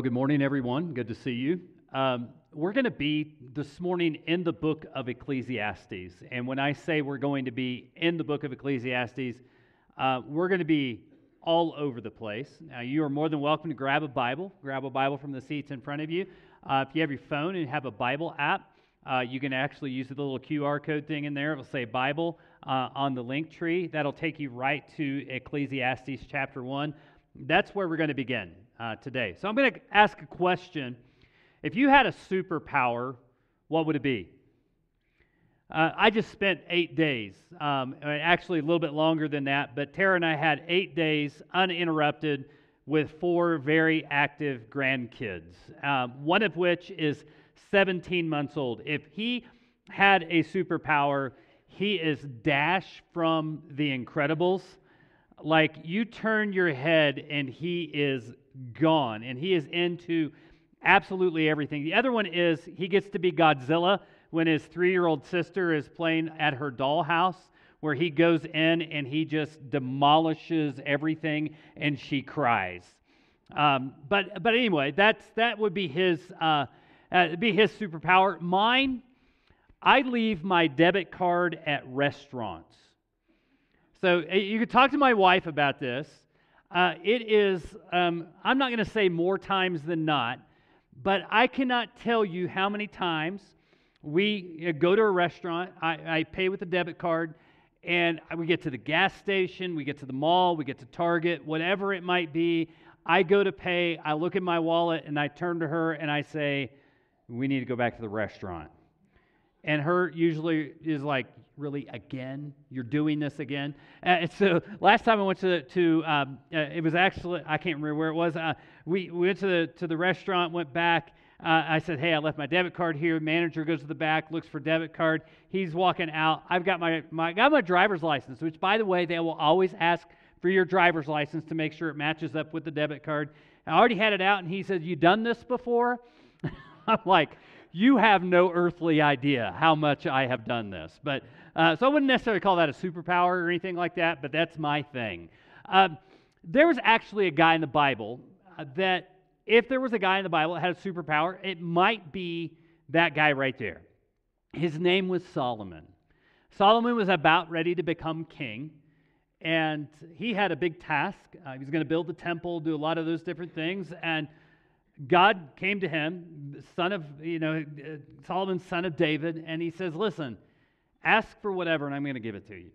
Well, good morning, everyone. Good to see you. We're going to be this morning in the book of Ecclesiastes. And when I say we're going to be in the book of Ecclesiastes, we're going to be all over the place. Now, you are more than welcome to grab a Bible from the seats in front of you. If you have your phone and have a Bible app, you can actually use the little QR code thing in there. It'll say Bible on the link tree. That'll take you right to Ecclesiastes chapter 1. That's where we're going to begin today. So I'm going to ask a question. If you had a superpower, what would it be? I just spent 8 days, actually a little bit longer than that, but Tara and I had 8 days uninterrupted with 4 very active grandkids, one of which is 17 months old. If he had a superpower, he is Dash from The Incredibles. Like, you turn your head and he is gone, and he is into absolutely everything. The other one is he gets to be Godzilla when his 3-year-old sister is playing at her dollhouse, where he goes in and he just demolishes everything and she cries. But anyway, that would be his superpower. Mine, I leave my debit card at restaurants. So you could talk to my wife about this. It is, I'm not going to say more times than not, but I cannot tell you how many times we go to a restaurant, I pay with a debit card, and we get to the gas station, we get to the mall, we get to Target, whatever it might be. I go to pay, I look at my wallet, and I turn to her and I say, we need to go back to the restaurant. And her usually is like, really, again? You're doing this again? And so last time I went to it was actually, I can't remember where it was. We went to the restaurant, went back. I said, hey, I left my debit card here. Manager goes to the back, looks for debit card. He's walking out. I've got my driver's license, which, by the way, they will always ask for your driver's license to make sure it matches up with the debit card. I already had it out, and he said, you done this before? I'm like, you have no earthly idea how much I have done this. But so I wouldn't necessarily call that a superpower or anything like that, but that's my thing. There was actually a guy in the Bible that, if there was a guy in the Bible that had a superpower, it might be that guy right there. His name was Solomon. Solomon was about ready to become king, and he had a big task. He was going to build the temple, do a lot of those different things, and God came to him, Solomon's son of David, and he says, listen, ask for whatever, and I'm going to give it to you.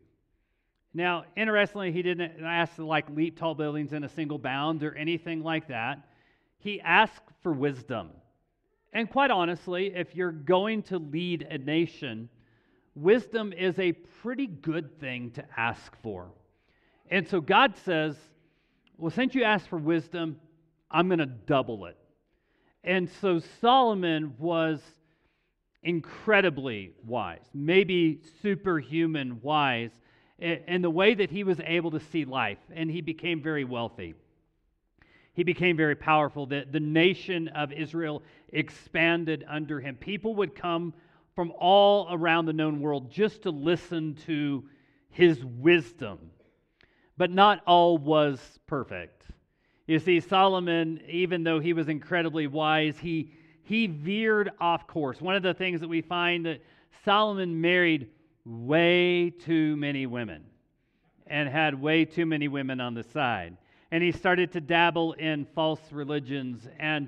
Now, interestingly, he didn't ask to leap tall buildings in a single bound or anything like that. He asked for wisdom. And quite honestly, if you're going to lead a nation, wisdom is a pretty good thing to ask for. And so God says, well, since you asked for wisdom, I'm going to double it. And so Solomon was incredibly wise, maybe superhuman wise, in the way that he was able to see life, and he became very wealthy. He became very powerful. The nation of Israel expanded under him. People would come from all around the known world just to listen to his wisdom. But not all was perfect. You see, Solomon, even though he was incredibly wise, he veered off course. One of the things that we find that Solomon married way too many women and had way too many women on the side. And he started to dabble in false religions, and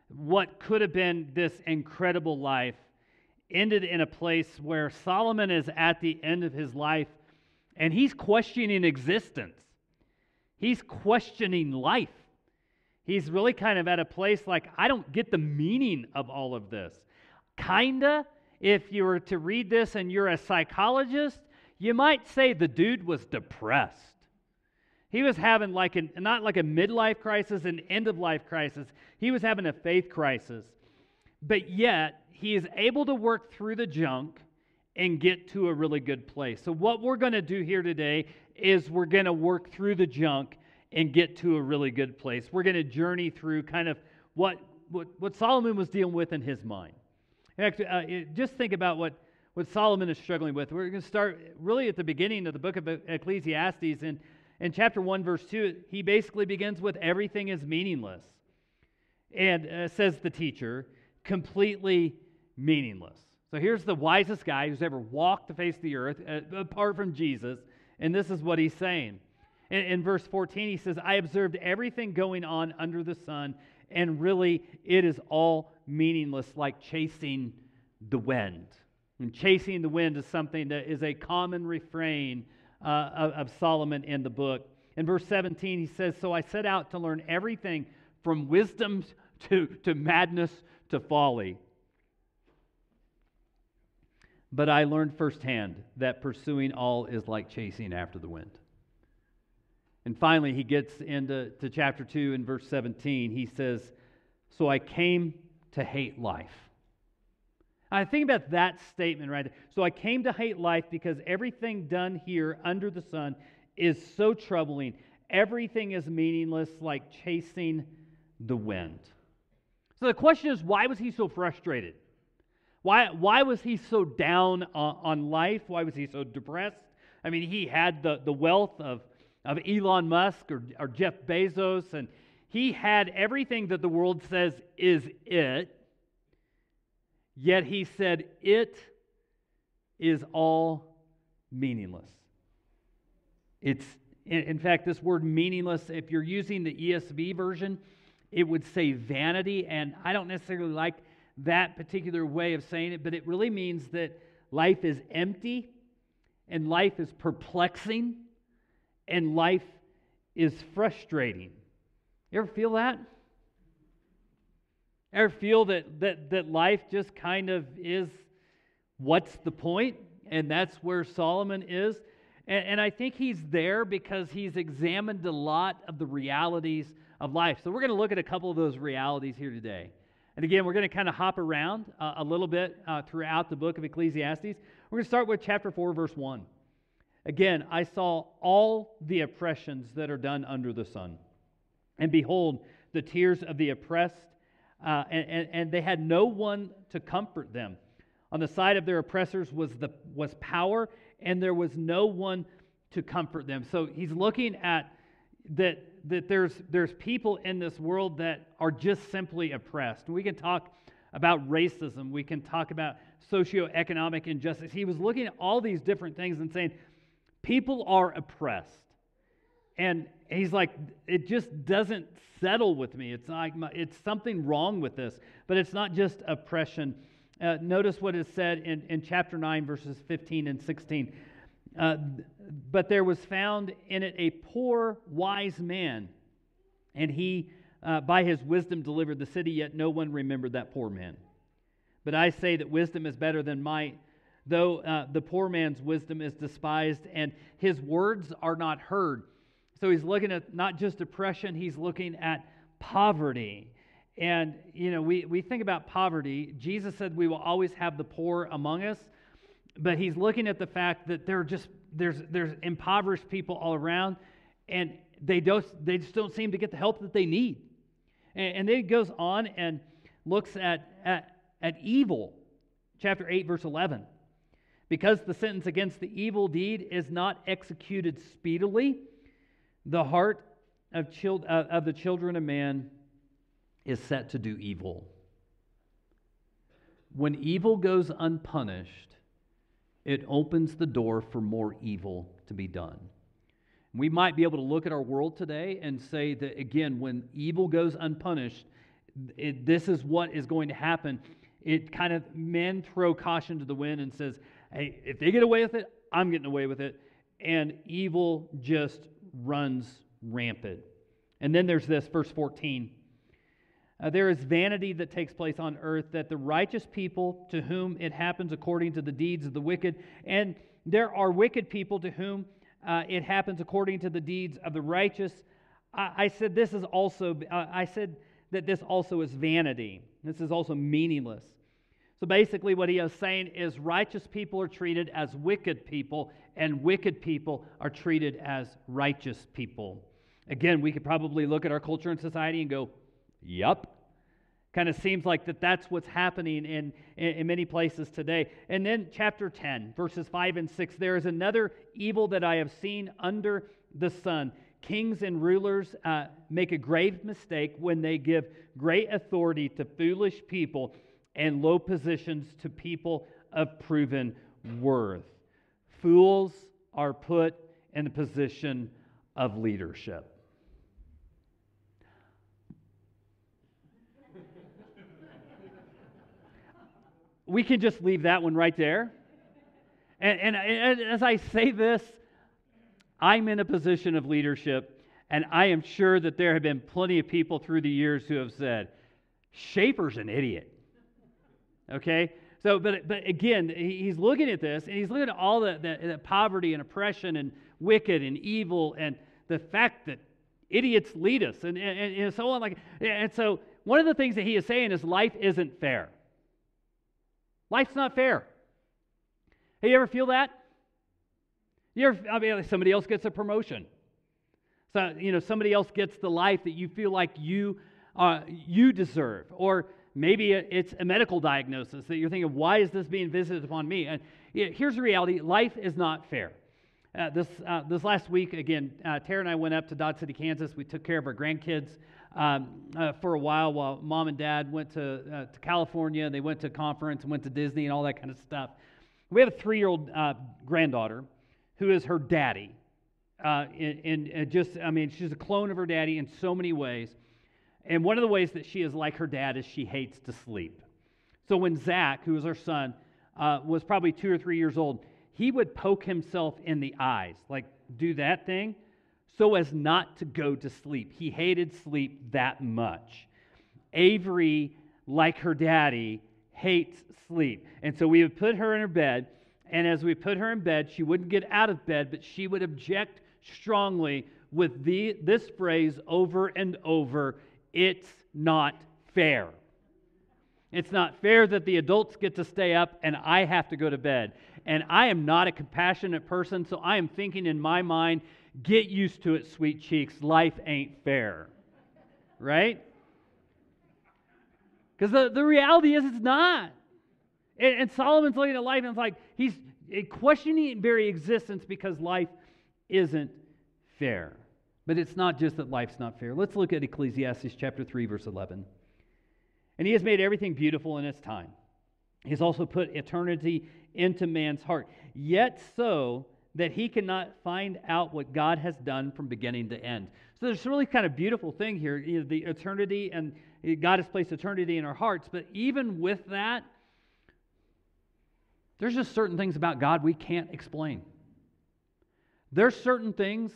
what could have been this incredible life ended in a place where Solomon is at the end of his life, and he's questioning existence. He's questioning life. He's really kind of at a place like, I don't get the meaning of all of this. Kinda, if you were to read this and you're a psychologist, you might say the dude was depressed. He was having not like a midlife crisis, an end-of-life crisis. He was having a faith crisis. But yet, he is able to work through the junk and get to a really good place. So what we're going to do here today is we're going to work through the junk and get to a really good place. We're going to journey through kind of what Solomon was dealing with in his mind. Actually, just think about what Solomon is struggling with. We're going to start really at the beginning of the book of Ecclesiastes, and in chapter 1, verse 2, he basically begins with everything is meaningless. And says the teacher, completely meaningless. So here's the wisest guy who's ever walked the face of the earth, apart from Jesus, and this is what he's saying. In verse 14, he says, I observed everything going on under the sun, and really it is all meaningless, like chasing the wind. And chasing the wind is something that is a common refrain of Solomon in the book. In verse 17, he says, so I set out to learn everything from wisdom to madness to folly. But I learned firsthand that pursuing all is like chasing after the wind. And finally, he gets into chapter 2 in verse 17. He says, so I came to hate life. I think about that statement right there. So I came to hate life because everything done here under the sun is so troubling. Everything is meaningless, like chasing the wind. So the question is, why was he so frustrated? Why was he so down on life? Why was he so depressed? I mean, he had the wealth of Elon Musk or Jeff Bezos, and he had everything that the world says is it. Yet he said, it is all meaningless. It's, in fact, this word meaningless, if you're using the ESV version, it would say vanity, and I don't necessarily like that particular way of saying it, but it really means that life is empty, and life is perplexing, and life is frustrating. You ever feel that? Ever feel that life just kind of is, what's the point? And that's where Solomon is. And I think he's there because he's examined a lot of the realities of life. So we're going to look at a couple of those realities here today. And again, we're going to kind of hop around a little bit throughout the book of Ecclesiastes. We're going to start with chapter 4, verse 1. Again, I saw all the oppressions that are done under the sun. And behold, the tears of the oppressed, and they had no one to comfort them. On the side of their oppressors was power, and there was no one to comfort them. So he's looking at that there's people in this world that are just simply oppressed. We can talk about racism. We can talk about socioeconomic injustice. He was looking at all these different things and saying, people are oppressed. And he's like, it just doesn't settle with me. It's like it's something wrong with this. But it's not just oppression. Notice what is said in chapter 9, verses 15 and 16. But there was found in it a poor, wise man, and he, by his wisdom, delivered the city, yet no one remembered that poor man. But I say that wisdom is better than might, though the poor man's wisdom is despised, and his words are not heard. So he's looking at not just oppression, he's looking at poverty. And, you know, we think about poverty. Jesus said we will always have the poor among us, but he's looking at the fact that there's impoverished people all around, and they just don't seem to get the help that they need. And then he goes on and looks at evil. Chapter 8, verse 11. Because the sentence against the evil deed is not executed speedily, the heart of the children of man is set to do evil. When evil goes unpunished, it opens the door for more evil to be done. We might be able to look at our world today and say that, again, when evil goes unpunished, this is what is going to happen. It kind of, men throw caution to the wind and says, hey, if they get away with it, I'm getting away with it. And evil just runs rampant. And then there's this, verse 14. There is vanity that takes place on earth, that the righteous people to whom it happens according to the deeds of the wicked, and there are wicked people to whom it happens according to the deeds of the righteous. I said that this also is vanity. This is also meaningless. So basically what he is saying is righteous people are treated as wicked people, and wicked people are treated as righteous people. Again, we could probably look at our culture and society and go, yup. Kind of seems like that's what's happening in many places today. And then chapter 10, verses 5 and 6, there is another evil that I have seen under the sun, Kings and rulers make a grave mistake when they give great authority to foolish people and low positions to people of proven worth. Fools are put in a position of leadership. We can just leave that one right there. And as I say this, I'm in a position of leadership, and I am sure that there have been plenty of people through the years who have said, Schaefer's an idiot. Okay? So, but again, he's looking at this, and he's looking at all the poverty and oppression and wicked and evil and the fact that idiots lead us and so on. And so one of the things that he is saying is life isn't fair. Life's not fair. Hey, you ever feel that? Somebody else gets a promotion. So, somebody else gets the life that you feel like you deserve. Or maybe it's a medical diagnosis that you're thinking, why is this being visited upon me? And here's the reality. Life is not fair. This last week, again, Tara and I went up to Dodge City, Kansas. We took care of our grandkids for a while Mom and Dad went to California. They went to a conference and went to Disney and all that kind of stuff. We have a 3-year-old granddaughter who is her daddy. She's a clone of her daddy in so many ways. And one of the ways that she is like her dad is she hates to sleep. So when Zach, who is our son, was probably 2 or 3 years old, he would poke himself in the eyes, like do that thing, so as not to go to sleep. He hated sleep that much. Avery, like her daddy, hates sleep. And so we would put her in her bed, and as we put her in bed, she wouldn't get out of bed, but she would object strongly with this phrase over and over, it's not fair. It's not fair that the adults get to stay up and I have to go to bed. And I am not a compassionate person, so I am thinking in my mind, get used to it, sweet cheeks. Life ain't fair. Right? Because the reality is it's not. And Solomon's looking at life and it's like he's questioning very existence because life isn't fair. But it's not just that life's not fair. Let's look at Ecclesiastes chapter 3, verse 11. And he has made everything beautiful in its time. He has also put eternity into man's heart, yet so that he cannot find out what God has done from beginning to end. So there's a really kind of beautiful thing here, the eternity, and God has placed eternity in our hearts. But even with that, there's just certain things about God we can't explain. There's certain things,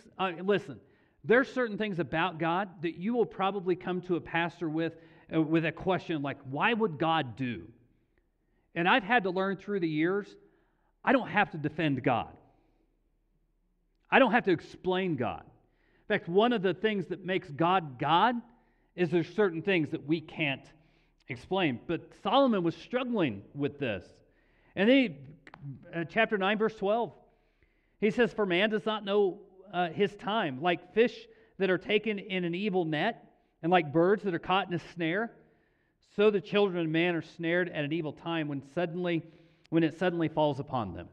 there's certain things about God that you will probably come to a pastor with a question like, why would God do? And I've had to learn through the years, I don't have to defend God. I don't have to explain God. In fact, one of the things that makes God God is there's certain things that we can't explain. But Solomon was struggling with this. And then chapter 9, verse 12, he says, for man does not know his time, like fish that are taken in an evil net, and like birds that are caught in a snare, so the children of man are snared at an evil time when it suddenly falls upon them.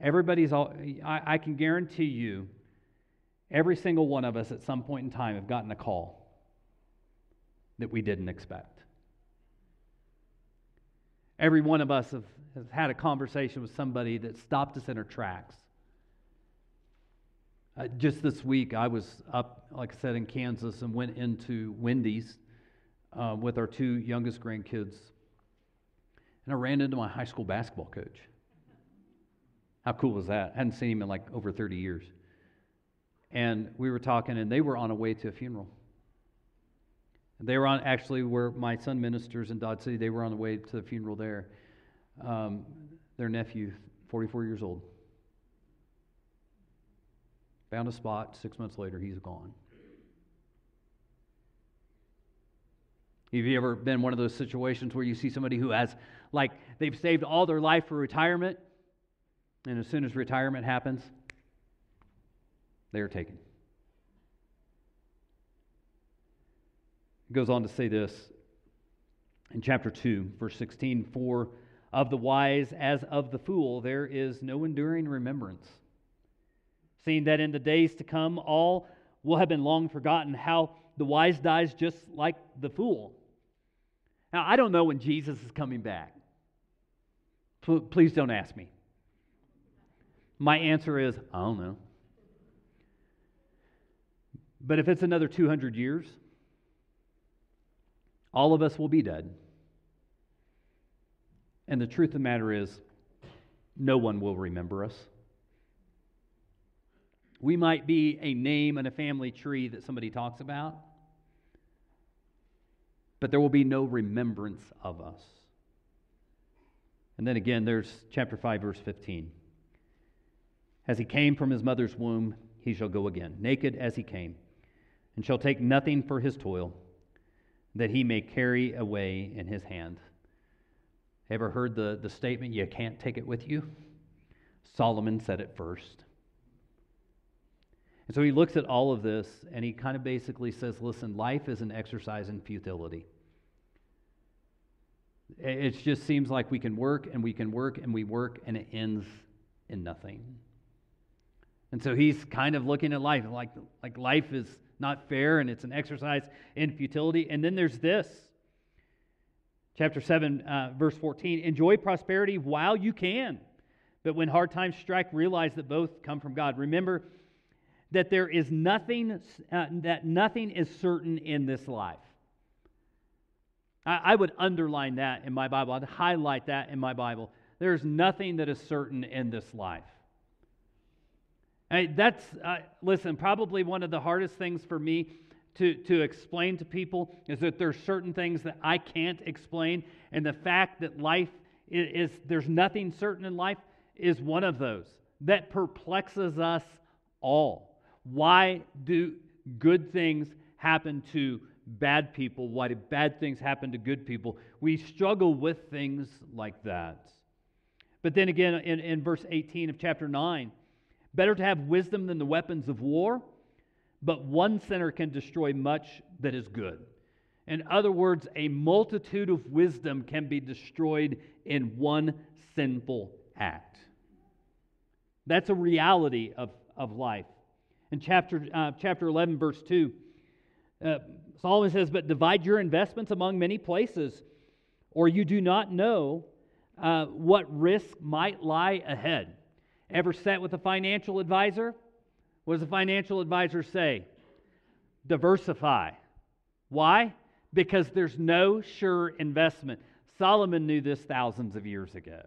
I can guarantee you, every single one of us at some point in time have gotten a call that we didn't expect. Every one of us has had a conversation with somebody that stopped us in our tracks. Just this week, I was up, like I said, in Kansas and went into Wendy's with our 2 youngest grandkids. And I ran into my high school basketball coach. How cool was that? I hadn't seen him in like over 30 years. And we were talking, and they were on a way to a funeral. They were on, actually, where my son ministers in Dodge City, they were on the way to the funeral there. Their nephew, 44 years old. Found a spot. 6 months later, he's gone. Have you ever been in one of those situations where you see somebody who has, like, they've saved all their life for retirement, and as soon as retirement happens, they are taken? It goes on to say this in chapter 2, verse 16, for of the wise as of the fool there is no enduring remembrance. seeing that in the days to come all will have been long forgotten, how the wise dies just like the fool. Now, I don't know when Jesus is coming back. Please don't ask me. My answer is, I don't know. But if it's another 200 years, all of us will be dead. And the truth of the matter is, no one will remember us. We might be a name in a family tree that somebody talks about, but there will be no remembrance of us. And then again, there's chapter 5, verse 15. As he came from his mother's womb, he shall go again, naked as he came, and shall take nothing for his toil, that he may carry away in his hand. Ever heard the statement, you can't take it with you? Solomon said it first. And so he looks at all of this, and he kind of basically says, listen, life is an exercise in futility. It just seems like we can work, and we can work, and we work, and it ends in nothing. And so he's kind of looking at life like life is not fair, and it's an exercise in futility. And then there's this. Chapter 7, verse 14, enjoy prosperity while you can, but when hard times strike, realize that both come from God. Remember that there is nothing, that nothing is certain in this life. I would underline that in my Bible. I'd highlight that in my Bible. There's nothing that is certain in this life. That's, listen, probably one of the hardest things for me to explain to people is that there's certain things that I can't explain, and the fact that life is there's nothing certain in life is one of those that perplexes us all. Why do good things happen to bad people? Why do bad things happen to good people? We struggle with things like that. But then again, in verse 18 of chapter 9, better to have wisdom than the weapons of war, but one sinner can destroy much that is good. In other words, a multitude of wisdom can be destroyed in one sinful act. That's a reality of life. In chapter 11, verse 2, Solomon says, but divide your investments among many places, or you do not know what risk might lie ahead. Ever sat with a financial advisor? What does the financial advisor say? Diversify. Why? Because there's no sure investment. Solomon knew this thousands of years ago.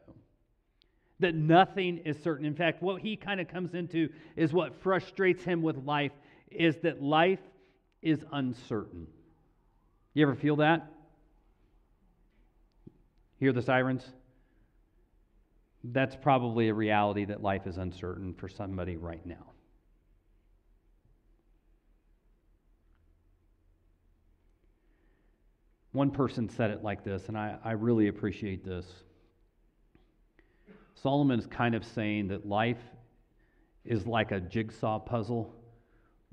That nothing is certain. In fact, what he kind of comes into is what frustrates him with life, is that life is uncertain. You ever feel that? Hear the sirens? That's probably a reality, that life is uncertain for somebody right now. One person said it like this, and I really appreciate this. Solomon is kind of saying that life is like a jigsaw puzzle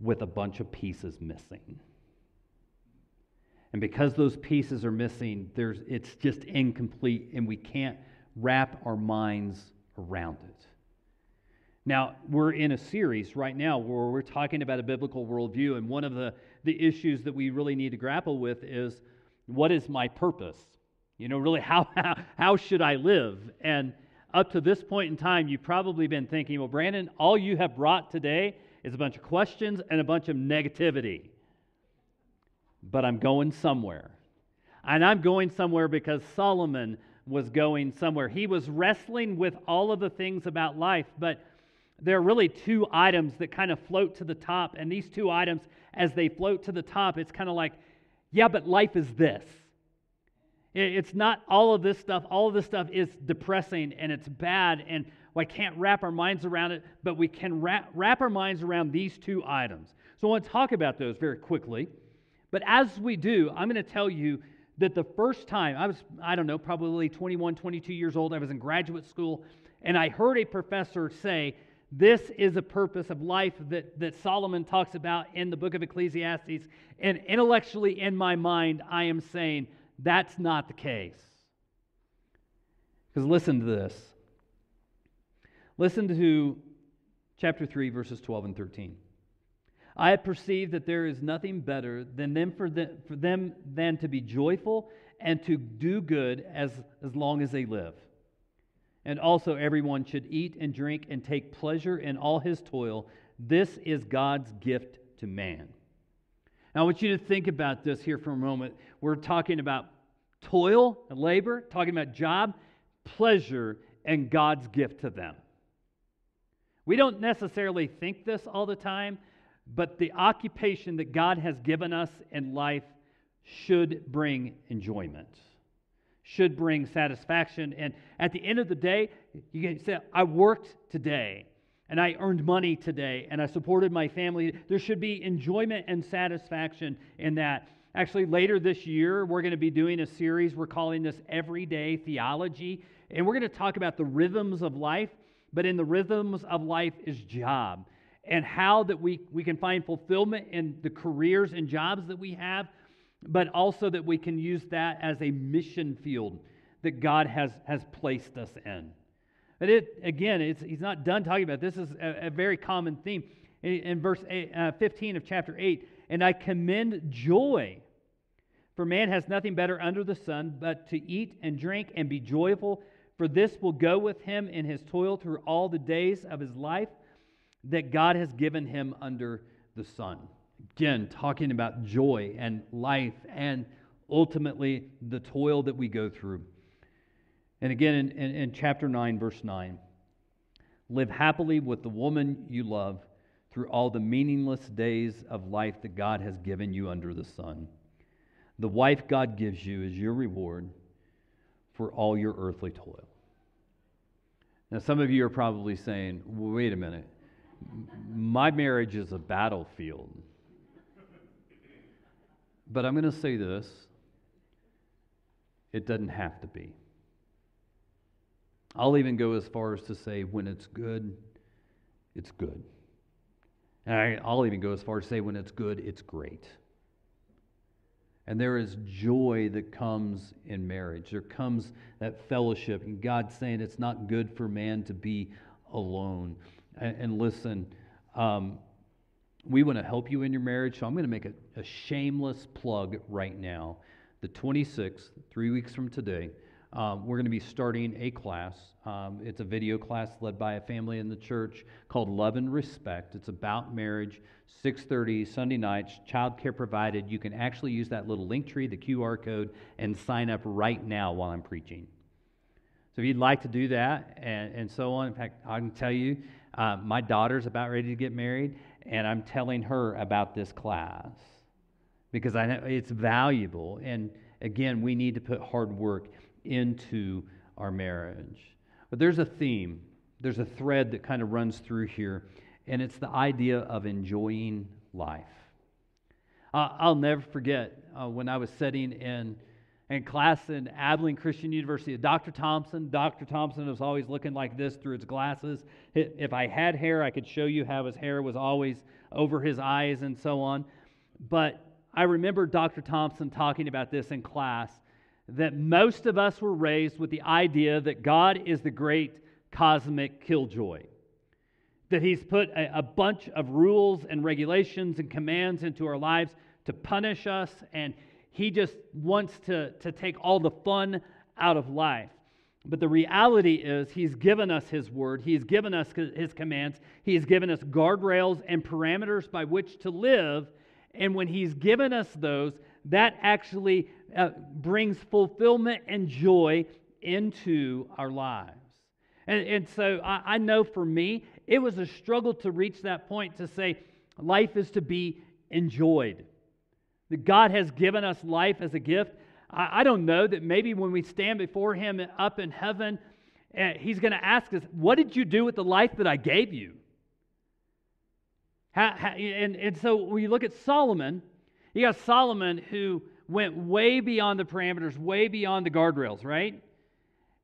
with a bunch of pieces missing. And because those pieces are missing, it's just incomplete, and we can't wrap our minds around it. Now, we're in a series right now where we're talking about a biblical worldview, and one of the issues that we really need to grapple with is, what is my purpose? Really, how should I live? And up to this point in time, you've probably been thinking, well, Brandon, all you have brought today is a bunch of questions and a bunch of negativity. But I'm going somewhere. And I'm going somewhere because Solomon was going somewhere. He was wrestling with all of the things about life, but there are really two items that kind of float to the top, and these two items, as they float to the top, it's kind of like, yeah, but life is this. It's not all of this stuff. All of this stuff is depressing, and it's bad, and I can't wrap our minds around it, but we can wrap our minds around these two items. So I want to talk about those very quickly. But as we do, I'm going to tell you that the first time, I was, probably 21, 22 years old, I was in graduate school, and I heard a professor say, this is a purpose of life that Solomon talks about in the book of Ecclesiastes, and intellectually in my mind, I am saying, that's not the case. Because listen to this. Listen to chapter 3, verses 12 and 13. I have perceived that there is nothing better for them than to be joyful and to do good as long as they live. And also everyone should eat and drink and take pleasure in all his toil. This is God's gift to man. Now I want you to think about this here for a moment. We're talking about toil and labor, talking about job, pleasure, and God's gift to them. We don't necessarily think this all the time, but the occupation that God has given us in life should bring enjoyment, should bring satisfaction. And at the end of the day, you can say, I worked today, and I earned money today, and I supported my family. There should be enjoyment and satisfaction in that. Actually, later this year, we're going to be doing a series. We're calling this Everyday Theology, and we're going to talk about the rhythms of life, but in the rhythms of life is job, and how that we can find fulfillment in the careers and jobs that we have, but also that we can use that as a mission field that God has placed us in. But he's not done talking about this. This is a very common theme. In verse 15 of chapter 8, and I commend joy, for man has nothing better under the sun but to eat and drink and be joyful, for this will go with him in his toil through all the days of his life that God has given him under the sun. Again, talking about joy and life and ultimately the toil that we go through. And again, in chapter 9, verse 9, live happily with the woman you love through all the meaningless days of life that God has given you under the sun. The wife God gives you is your reward for all your earthly toil. Now, some of you are probably saying, wait a minute, my marriage is a battlefield. But I'm going to say this, it doesn't have to be. I'll even go as far as to say when it's good, it's good. And I'll even go as far as to say when it's good, it's great. And there is joy that comes in marriage. There comes that fellowship. And God's saying it's not good for man to be alone. And listen, we want to help you in your marriage, so I'm going to make a shameless plug right now. The 26th, 3 weeks from today, we're going to be starting a class. It's a video class led by a family in the church called Love and Respect. It's about marriage, 6:30 Sunday nights, childcare provided. You can actually use that little link tree, the QR code, and sign up right now while I'm preaching. So if you'd like to do that and so on, in fact, I can tell you, my daughter's about ready to get married, and I'm telling her about this class because I know it's valuable. And again, we need to put hard work into our marriage. But there's a theme, there's a thread that kind of runs through here, and it's the idea of enjoying life. I'll never forget when I was sitting in class in Abilene Christian University. Dr. Thompson was always looking like this through his glasses. If I had hair, I could show you how his hair was always over his eyes and so on. But I remember Dr. Thompson talking about this in class, that most of us were raised with the idea that God is the great cosmic killjoy, that He's put a bunch of rules and regulations and commands into our lives to punish us, and He just wants to take all the fun out of life. But the reality is He's given us His Word, He's given us His commands, He's given us guardrails and parameters by which to live, and when He's given us those, that actually brings fulfillment and joy into our lives. And so I know for me, it was a struggle to reach that point to say life is to be enjoyed. That God has given us life as a gift. I don't know that maybe when we stand before Him up in heaven, He's going to ask us, what did you do with the life that I gave you? And so when you look at Solomon, you got Solomon who went way beyond the parameters, way beyond the guardrails, right?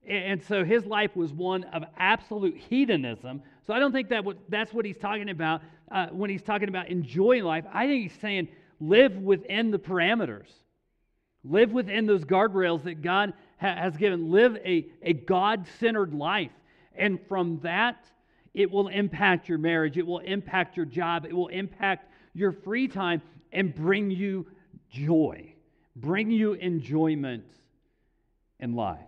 And so his life was one of absolute hedonism. So I don't think that's what he's talking about when he's talking about enjoying life. I think he's saying live within the parameters. Live within those guardrails that God has given. Live a God-centered life. And from that, It will impact your marriage. It will impact your job. It will impact your free time and bring you joy, bring you enjoyment in life.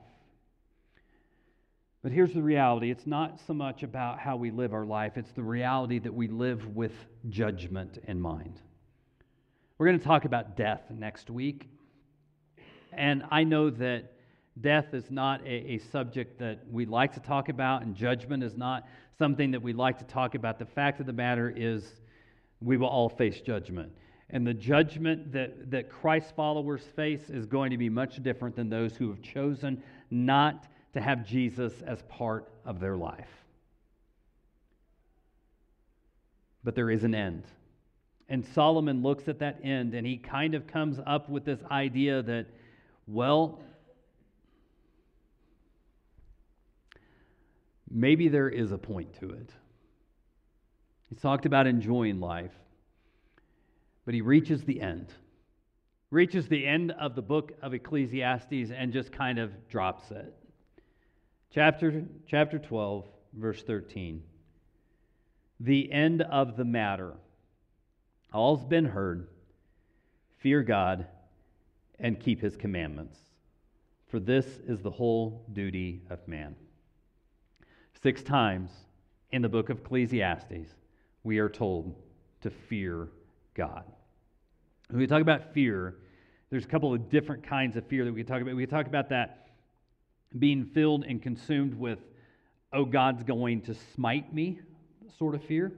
But here's the reality. It's not so much about how we live our life. It's the reality that we live with judgment in mind. We're going to talk about death next week. And I know that death is not a subject that we like to talk about, and judgment is not something that we like to talk about. The fact of the matter is we will all face judgment. And the judgment that Christ's followers face is going to be much different than those who have chosen not to have Jesus as part of their life. But there is an end. And Solomon looks at that end, and he kind of comes up with this idea that, well, maybe there is a point to it. He's talked about enjoying life, but he reaches the end. Reaches the end of the book of Ecclesiastes and just kind of drops it. Chapter 12, verse 13. The end of the matter. All's been heard. Fear God and keep his commandments, for this is the whole duty of man. 6 times in the book of Ecclesiastes, we are told to fear God. When we talk about fear, there's a couple of different kinds of fear that we talk about. We talk about that being filled and consumed with, oh, God's going to smite me, sort of fear.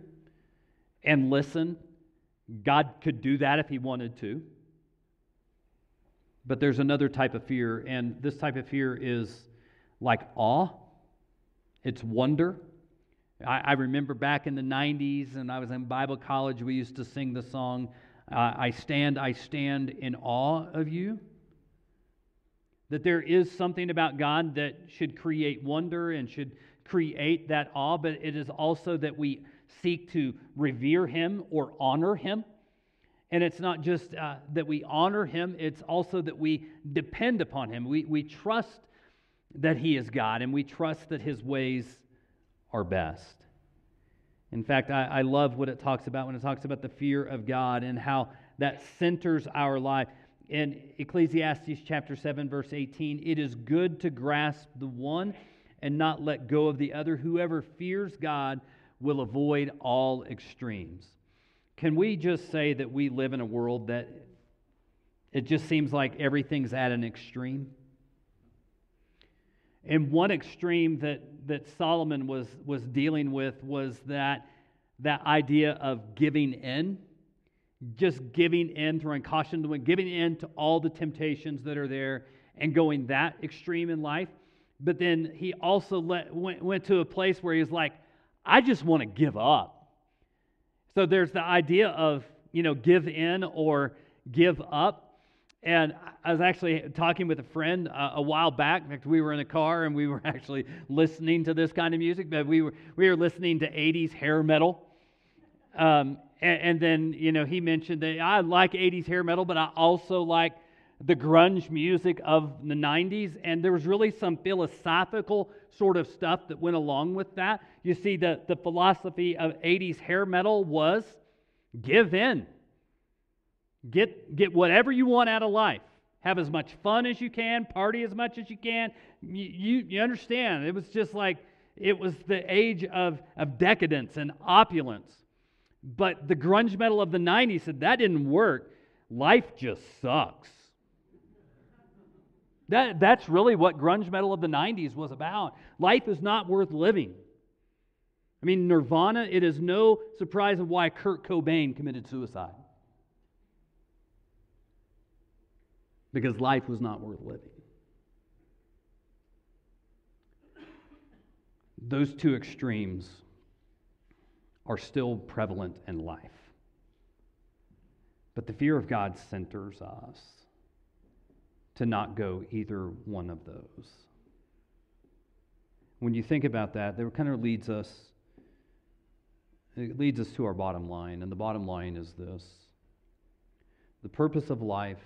And listen, God could do that if he wanted to. But there's another type of fear, and this type of fear is like awe. It's wonder. I remember back in the 90s, and I was in Bible college, we used to sing the song, I stand in awe of you. That there is something about God that should create wonder and should create that awe, but it is also that we seek to revere him or honor him. And it's not just that we honor him, it's also that we depend upon him. We trust that he is God, and we trust that his ways are best. In fact, I love what it talks about when it talks about the fear of God and how that centers our life. In Ecclesiastes chapter 7, verse 18, it is good to grasp the one and not let go of the other. Whoever fears God will avoid all extremes. Can we just say that we live in a world that it just seems like everything's at an extreme? And one extreme that Solomon was dealing with was that idea of giving in. Just giving in, throwing caution to the wind, giving in to all the temptations that are there and going that extreme in life. But then he also went to a place where he was like, I just want to give up. So there's the idea of, give in or give up. And I was actually talking with a friend a while back. In fact, we were in a car and we were actually listening to this kind of music, but we were listening to 80s hair metal. And then, he mentioned that I like 80s hair metal, but I also like the grunge music of the 90s. And there was really some philosophical sort of stuff that went along with that. You see, the philosophy of 80s hair metal was give in. Get whatever you want out of life. Have as much fun as you can, party as much as you can. You understand, it was just like, it was the age of decadence and opulence. But the grunge metal of the 90s said that didn't work. Life just sucks. That's really what grunge metal of the 90s was about. Life is not worth living. I mean, Nirvana, it is no surprise of why Kurt Cobain committed suicide. Because life was not worth living. Those two extremes are still prevalent in life. But the fear of God centers us to not go either one of those. When you think about that, that kind of leads us to our bottom line, and the bottom line is this. The purpose of life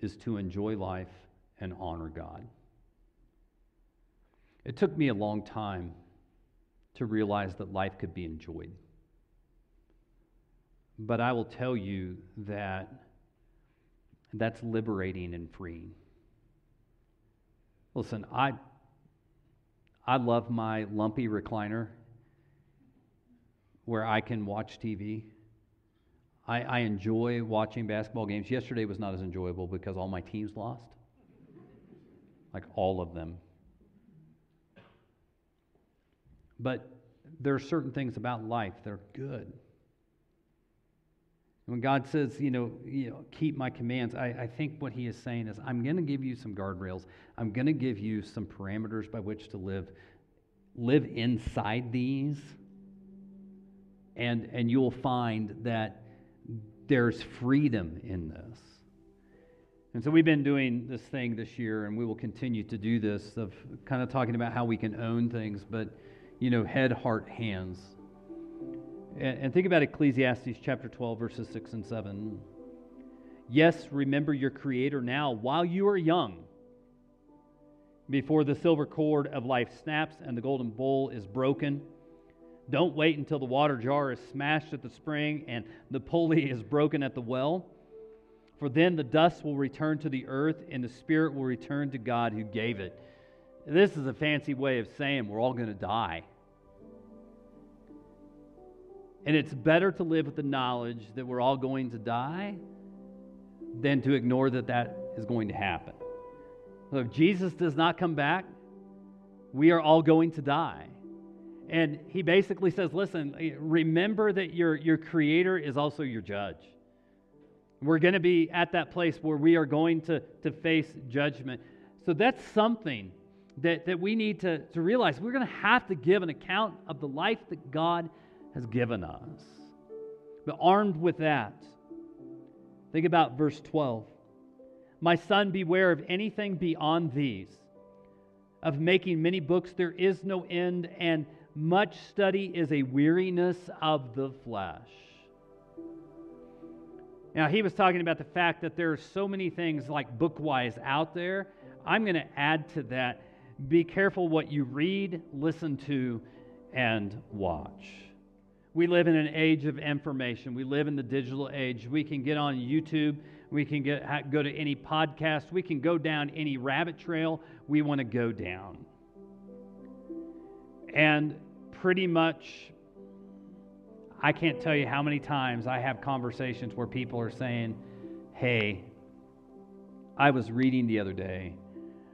is to enjoy life and honor God. It took me a long time to realize that life could be enjoyed. But I will tell you that that's liberating and freeing. Listen, I love my lumpy recliner where I can watch TV. I enjoy watching basketball games. Yesterday was not as enjoyable because all my teams lost. Like all of them. But there are certain things about life that are good. When God says, keep my commands, I think what he is saying is, I'm going to give you some guardrails. I'm going to give you some parameters by which to live. Live inside these, and you'll find that there's freedom in this. And so we've been doing this thing this year, and we will continue to do this, of kind of talking about how we can own things, but, head, heart, hands. And think about Ecclesiastes chapter 12, verses 6 and 7. Yes, remember your Creator now while you are young, before the silver cord of life snaps and the golden bowl is broken. Don't wait until the water jar is smashed at the spring and the pulley is broken at the well. For then the dust will return to the earth and the spirit will return to God who gave it. This is a fancy way of saying we're all going to die. And it's better to live with the knowledge that we're all going to die than to ignore that is going to happen. So if Jesus does not come back, we are all going to die. And he basically says, listen, remember that your Creator is also your judge. We're going to be at that place where we are going to face judgment. So that's something that we need to realize. We're going to have to give an account of the life that God has given us. But armed with that, think about verse 12. My son, beware of anything beyond these. Of making many books there is no end, and much study is a weariness of the flesh. Now, he was talking about the fact that there are so many things like book-wise out there. I'm going to add to that. Be careful what you read, listen to, and watch. We live in an age of information. We live in the digital age. We can get on YouTube. We can go to any podcast. We can go down any rabbit trail we want to go down. And pretty much, I can't tell you how many times I have conversations where people are saying, hey, I was reading the other day.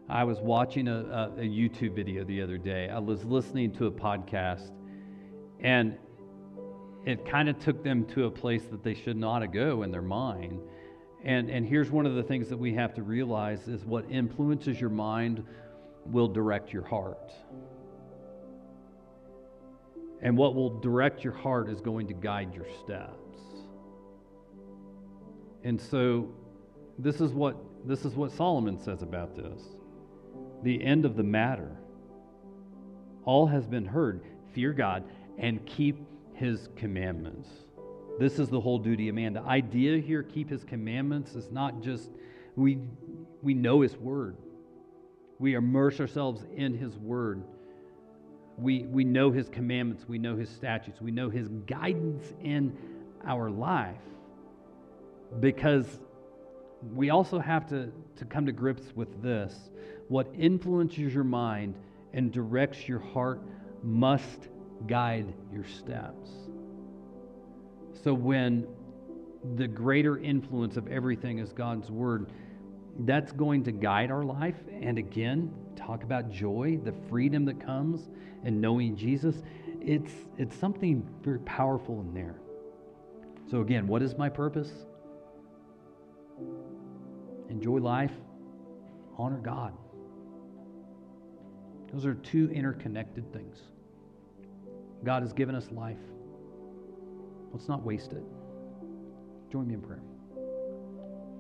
I was watching a YouTube video the other day. I was listening to a podcast, and it kind of took them to a place that they should not go in their mind. And here's one of the things that we have to realize is what influences your mind will direct your heart. And what will direct your heart is going to guide your steps. And so this is what Solomon says about this. The end of the matter. All has been heard. Fear God and keep his commandments. This is the whole duty of man. The idea here, keep his commandments, is not just we know his word. We immerse ourselves in his word. We know his commandments. We know his statutes. We know his guidance in our life. Because we also have to come to grips with this. What influences your mind and directs your heart must guide your steps. So when the greater influence of everything is God's word, that's going to guide our life. And again, talk about joy, the freedom that comes in knowing Jesus. It's something very powerful in there. So again, what is my purpose? Enjoy life, honor God. Those are two interconnected things. God has given us life. Let's not waste it. Join me in prayer.